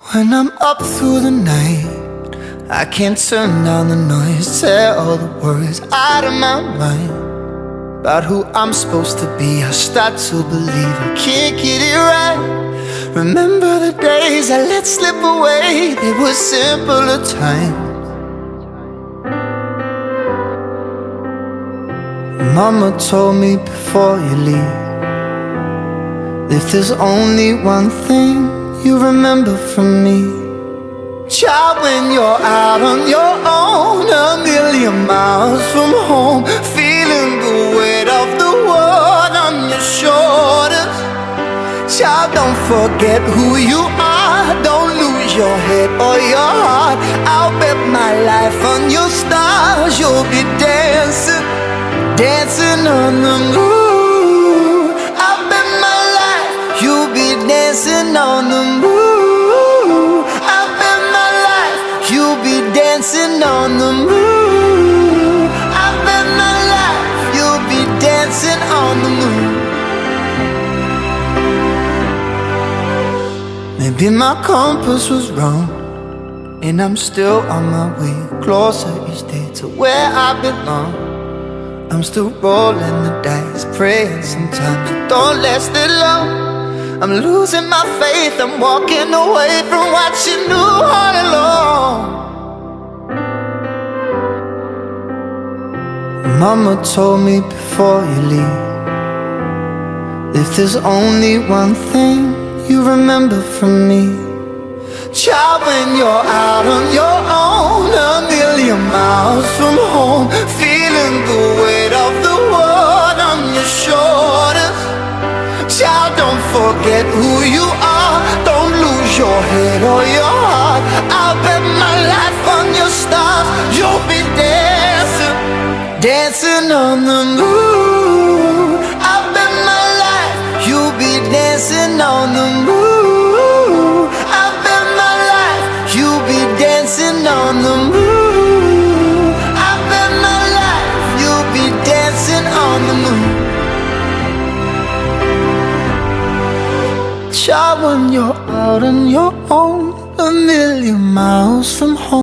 When I'm up through the night, I can't turn down the noise, tear all the worries out of my mind about who I'm supposed to be. I start to believe I can't get it right. Remember the days I let slip away, they were simpler times. Mama told me before you leave, if there's only one thing you remember from me, child, when you're out on your own, a million miles from home, feeling the weight of the world on your shoulders. Child, don't forget who you are, don't lose your head or your heart. I'll bet my life on your stars, you'll be dancing, dancing on the moon. I'll bet my life you'll be dancing on the moon. I'll bet my life you'll be dancing on the moon. I'll bet my life you'll be dancing on the moon. Maybe my compass was wrong, and I'm still on my way closer each day to where I belong. I'm still rolling the dice, praying sometimes it don't last that long. I'm losing my faith, I'm walking away from what you knew all along. Mama told me before you leave, if there's only one thing you remember from me, child, when you're out on your own, a million miles from home, feeling the weight of the world on your shoulders. Child, don't forget who you are, don't lose your head or your heart. I'll bet my life on your stars, you'll be dancing, dancing on the moon. I'll bet my life you'll be dancing on the moon. I'll bet my life you'll be dancing on the moon. I'll bet my life you'll be dancing on the moon. Child, when you're out on your own, a million miles from home.